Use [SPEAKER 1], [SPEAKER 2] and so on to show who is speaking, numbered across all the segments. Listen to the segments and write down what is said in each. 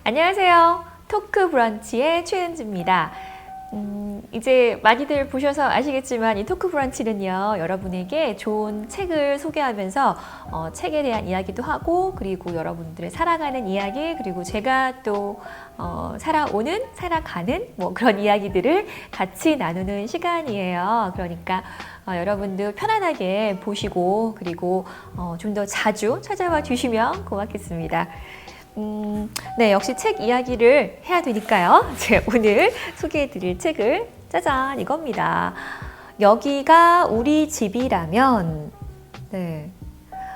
[SPEAKER 1] 안녕하세요. 토크 브런치의 최은지입니다. 이제 많이들 보셔서 아시겠지만 이 토크 브런치는요, 여러분에게 좋은 책을 소개하면서 책에 대한 이야기도 하고, 그리고 여러분들의 살아가는 이야기, 그리고 제가 또 살아가는 뭐 그런 이야기들을 같이 나누는 시간이에요. 그러니까 여러분들 편안하게 보시고, 그리고 좀 더 자주 찾아와 주시면 고맙겠습니다. 네, 역시 책 이야기를 해야 되니까요. 제가 오늘 소개해드릴 책을 짜잔 이겁니다. 여기가 우리 집이라면, 네,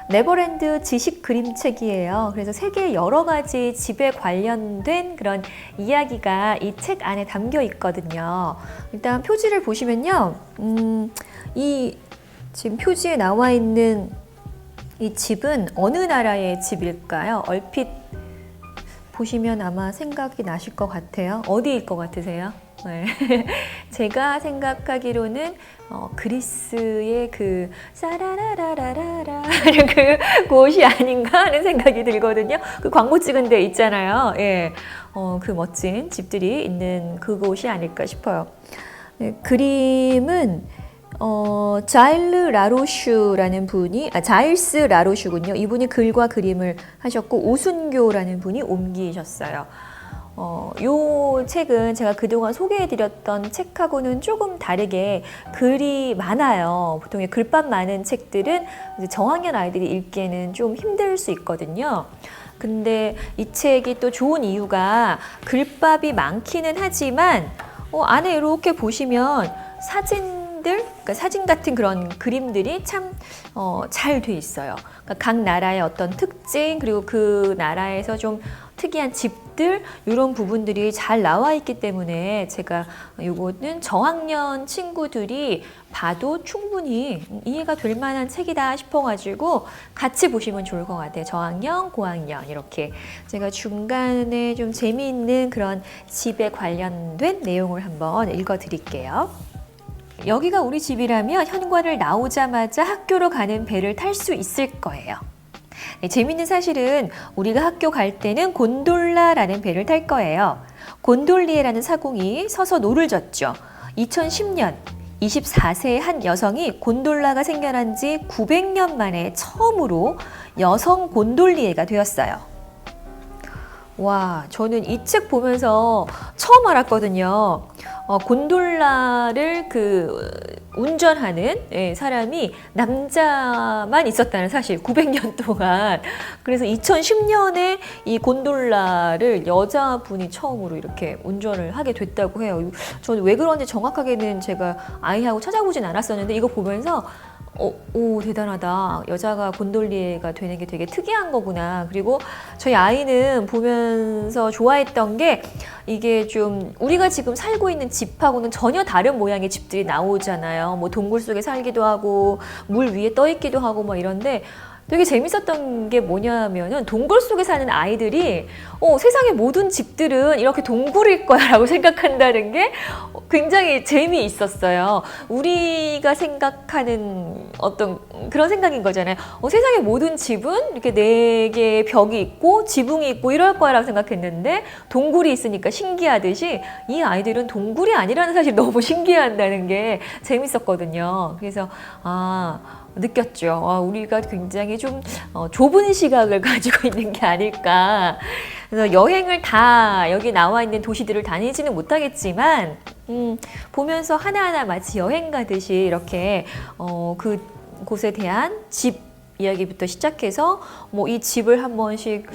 [SPEAKER 1] 네버랜드 지식 그림책이에요. 그래서 세계 여러 가지 집에 관련된 그런 이야기가 이 책 안에 담겨 있거든요. 일단 표지를 보시면요, 이 지금 표지에 나와 있는 이 집은 어느 나라의 집일까요? 얼핏 보시면 아마 생각이 나실 것 같아요. 어디일 것 같으세요? 네. 제가 생각하기로는 그리스의 그 사라라라라라 그 곳이 아닌가 하는 생각이 들거든요. 그 광고 찍은 데 있잖아요. 예. 그 멋진 집들이 있는 그곳이 아닐까 싶어요. 네, 그림은 자일스 라로슈군요. 이분이 글과 그림을 하셨고 오순교라는 분이 옮기셨어요. 요 책은 제가 그동안 소개해드렸던 책하고는 조금 다르게 글이 많아요. 보통 글밥 많은 책들은 이제 저학년 아이들이 읽기에는 좀 힘들 수 있거든요. 근데 이 책이 또 좋은 이유가 글밥이 많기는 하지만 안에 이렇게 보시면 그러니까 사진 같은 그런 그림들이 참 잘 돼 있어요. 그러니까 각 나라의 어떤 특징, 그리고 그 나라에서 좀 특이한 집들, 이런 부분들이 잘 나와 있기 때문에 제가 이거는 저학년 친구들이 봐도 충분히 이해가 될 만한 책이다 싶어가지고 같이 보시면 좋을 것 같아요. 저학년, 고학년 이렇게. 제가 중간에 좀 재미있는 그런 집에 관련된 내용을 한번 읽어드릴게요. 여기가 우리 집이라면 현관을 나오자마자 학교로 가는 배를 탈 수 있을 거예요. 네, 재미있는 사실은 우리가 학교 갈 때는 곤돌라라는 배를 탈 거예요. 곤돌리에라는 사공이 서서 노를 젓죠. 2010년 24세의 한 여성이 곤돌라가 생겨난 지 900년 만에 처음으로 여성 곤돌리에가 되었어요. 와, 저는 이 책 보면서 처음 알았거든요. 곤돌라를 운전하는 사람이 남자만 있었다는 사실, 900년 동안. 그래서 2010년에 이 곤돌라를 여자분이 처음으로 이렇게 운전을 하게 됐다고 해요. 저는 왜 그런지 정확하게는 제가 아이하고 찾아보진 않았었는데 이거 보면서 오, 대단하다. 여자가 곤돌리에가 되는 게 되게 특이한 거구나. 그리고 저희 아이는 보면서 좋아했던 게 이게 좀 우리가 지금 살고 있는 집하고는 전혀 다른 모양의 집들이 나오잖아요. 뭐 동굴 속에 살기도 하고 물 위에 떠 있기도 하고 뭐 이런데 되게 재밌었던 게 뭐냐면은 동굴 속에 사는 아이들이 세상의 모든 집들은 이렇게 동굴일 거야 라고 생각한다는 게 굉장히 재미있었어요. 우리가 생각하는 어떤 그런 생각인 거잖아요. 세상의 모든 집은 이렇게 4개의 벽이 있고 지붕이 있고 이럴 거야 라고 생각했는데 동굴이 있으니까 신기하듯이 이 아이들은 동굴이 아니라는 사실이 너무 신기한다는 게 재밌었거든요. 그래서 느꼈죠. 우리가 굉장히 좀 좁은 시각을 가지고 있는 게 아닐까. 그래서 여행을 다 여기 나와 있는 도시들을 다니지는 못하겠지만 보면서 하나하나 마치 여행 가듯이 이렇게 그 곳에 대한 집 이야기부터 시작해서 뭐 이 집을 한 번씩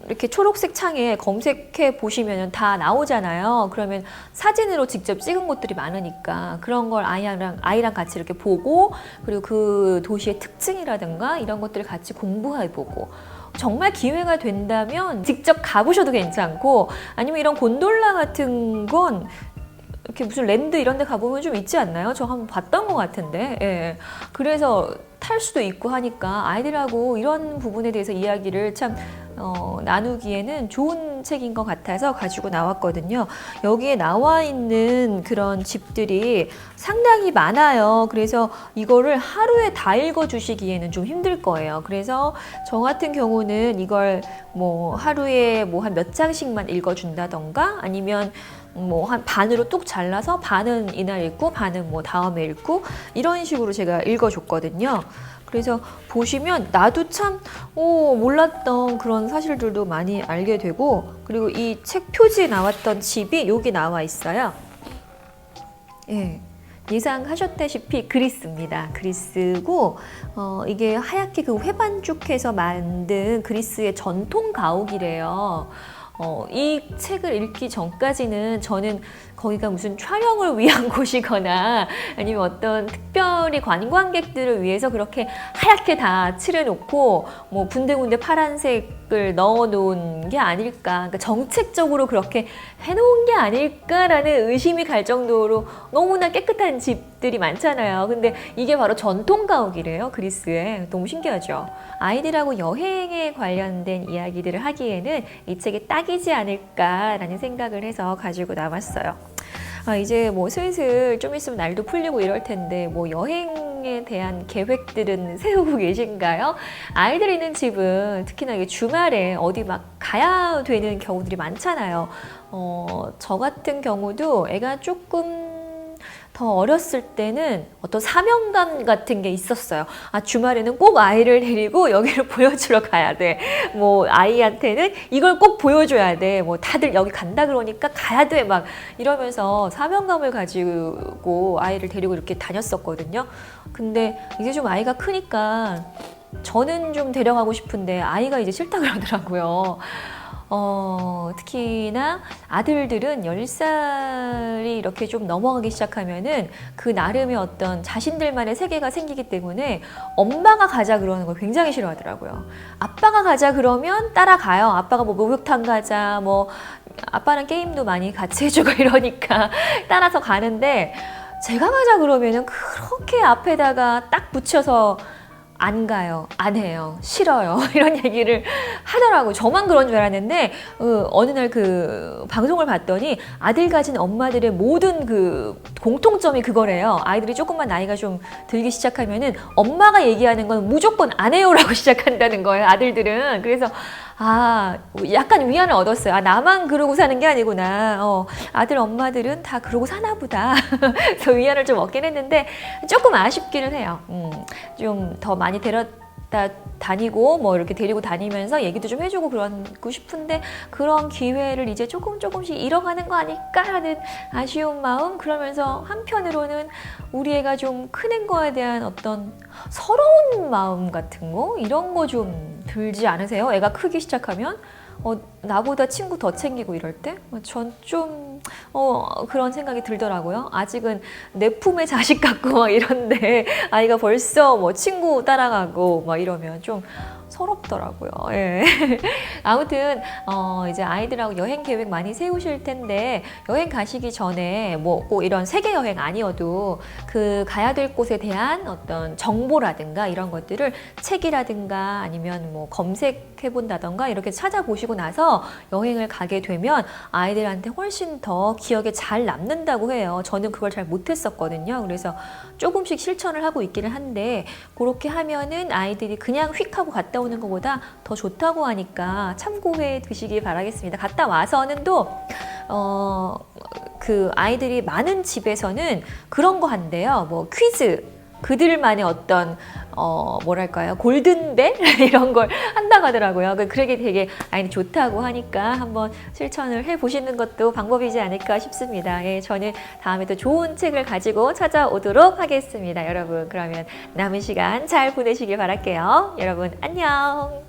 [SPEAKER 1] 이렇게 초록색 창에 검색해 보시면 다 나오잖아요. 그러면 사진으로 직접 찍은 곳들이 많으니까 그런 걸 아이랑 같이 이렇게 보고, 그리고 그 도시의 특징이라든가 이런 것들을 같이 공부해 보고, 정말 기회가 된다면 직접 가보셔도 괜찮고, 아니면 이런 곤돌라 같은 건 이렇게 무슨 랜드 이런 데 가보면 좀 있지 않나요? 저 한번 봤던 것 같은데. 예. 그래서 탈 수도 있고 하니까 아이들하고 이런 부분에 대해서 이야기를 참 나누기에는 좋은 책인 것 같아서 가지고 나왔거든요. 여기에 나와 있는 그런 집들이 상당히 많아요. 그래서 이거를 하루에 다 읽어주시기에는 좀 힘들 거예요. 그래서 저 같은 경우는 이걸 뭐 하루에 뭐 한 몇 장씩만 읽어준다던가 아니면 뭐 한 반으로 뚝 잘라서 반은 이날 읽고 반은 뭐 다음에 읽고 이런 식으로 제가 읽어줬거든요. 그래서 보시면 나도 참 몰랐던 그런 사실들도 많이 알게 되고, 그리고 이 책 표지에 나왔던 집이 여기 나와 있어요. 예. 예상하셨다시피 그리스입니다. 그리스고 이게 하얗게 그 회반죽해서 만든 그리스의 전통 가옥이래요. 이 책을 읽기 전까지는 저는 거기가 무슨 촬영을 위한 곳이거나 아니면 어떤 특별히 관광객들을 위해서 그렇게 하얗게 다 칠해놓고 뭐 군데군데 파란색을 넣어놓은 게 아닐까, 그러니까 정책적으로 그렇게 해놓은 게 아닐까라는 의심이 갈 정도로 너무나 깨끗한 집들이 많잖아요. 근데 이게 바로 전통 가옥이래요, 그리스에. 너무 신기하죠. 아이들하고 여행에 관련된 이야기들을 하기에는 이 책이 딱이지 않을까라는 생각을 해서 가지고 나왔어요. 이제 뭐 슬슬 좀 있으면 날도 풀리고 이럴 텐데 뭐 여행에 대한 계획들은 세우고 계신가요? 아이들 있는 집은 특히나 이게 주말에 어디 막 가야 되는 경우들이 많잖아요. 저 같은 경우도 애가 조금 더 어렸을 때는 어떤 사명감 같은 게 있었어요. 주말에는 꼭 아이를 데리고 여기를 보여주러 가야 돼. 뭐 아이한테는 이걸 꼭 보여줘야 돼. 뭐 다들 여기 간다 그러니까 가야 돼. 막 이러면서 사명감을 가지고 아이를 데리고 이렇게 다녔었거든요. 근데 이제 좀 아이가 크니까 저는 좀 데려가고 싶은데 아이가 이제 싫다 그러더라고요. 특히나 아들들은 10살이 이렇게 좀 넘어가기 시작하면은 그 나름의 어떤 자신들만의 세계가 생기기 때문에 엄마가 가자 그러는 걸 굉장히 싫어하더라고요. 아빠가 가자 그러면 따라가요. 아빠가 뭐 목욕탕 가자, 뭐 아빠는 게임도 많이 같이 해주고 이러니까 따라서 가는데, 제가 가자 그러면은 그렇게 앞에다가 딱 붙여서 안 가요, 안 해요, 싫어요 이런 얘기를 하더라고요. 저만 그런 줄 알았는데 어느 날 그 방송을 봤더니 아들 가진 엄마들의 모든 그 공통점이 그거래요. 아이들이 조금만 나이가 좀 들기 시작하면은 엄마가 얘기하는 건 무조건 안 해요라고 시작한다는 거예요, 아들들은. 그래서 약간 위안을 얻었어요. 나만 그러고 사는 게 아니구나. 아들 엄마들은 다 그러고 사나 보다. 그래서 위안을 좀 얻긴 했는데 조금 아쉽기는 해요. 좀 더 많이 데려다 다니고 뭐 이렇게 데리고 다니면서 얘기도 좀 해주고 그러고 싶은데 그런 기회를 이제 조금씩 잃어가는 거 아닐까 하는 아쉬운 마음. 그러면서 한편으로는 우리 애가 좀 크는 거에 대한 어떤 서러운 마음 같은 거, 이런 거 좀 들지 않으세요? 애가 크기 시작하면 나보다 친구 더 챙기고 이럴 때? 전 좀 그런 생각이 들더라고요. 아직은 내 품의 자식 같고 막 이런데 아이가 벌써 뭐 친구 따라가고 막 이러면 좀 서럽더라고요. 예. 아무튼 이제 아이들하고 여행 계획 많이 세우실 텐데, 여행 가시기 전에 뭐 꼭 이런 세계 여행 아니어도 그 가야 될 곳에 대한 어떤 정보라든가 이런 것들을 책이라든가 아니면 뭐 검색해 본다던가 이렇게 찾아보시고 나서 여행을 가게 되면 아이들한테 훨씬 더 기억에 잘 남는다고 해요. 저는 그걸 잘 못했었거든요. 그래서 조금씩 실천을 하고 있기는 한데, 그렇게 하면은 아이들이 그냥 휙 하고 갔다 오는 것보다 더 좋다고 하니까 참고해 두시기 바라겠습니다. 갔다 와서는 또 그 아이들이 많은 집에서는 그런 거 한대요. 뭐 퀴즈, 그들만의 어떤 뭐랄까요, 골든벨 이런 걸 한다고 하더라고요. 그게 되게 아이는 좋다고 하니까 한번 실천을 해보시는 것도 방법이지 않을까 싶습니다. 예, 저는 다음에 또 좋은 책을 가지고 찾아오도록 하겠습니다. 여러분, 그러면 남은 시간 잘 보내시길 바랄게요. 여러분 안녕.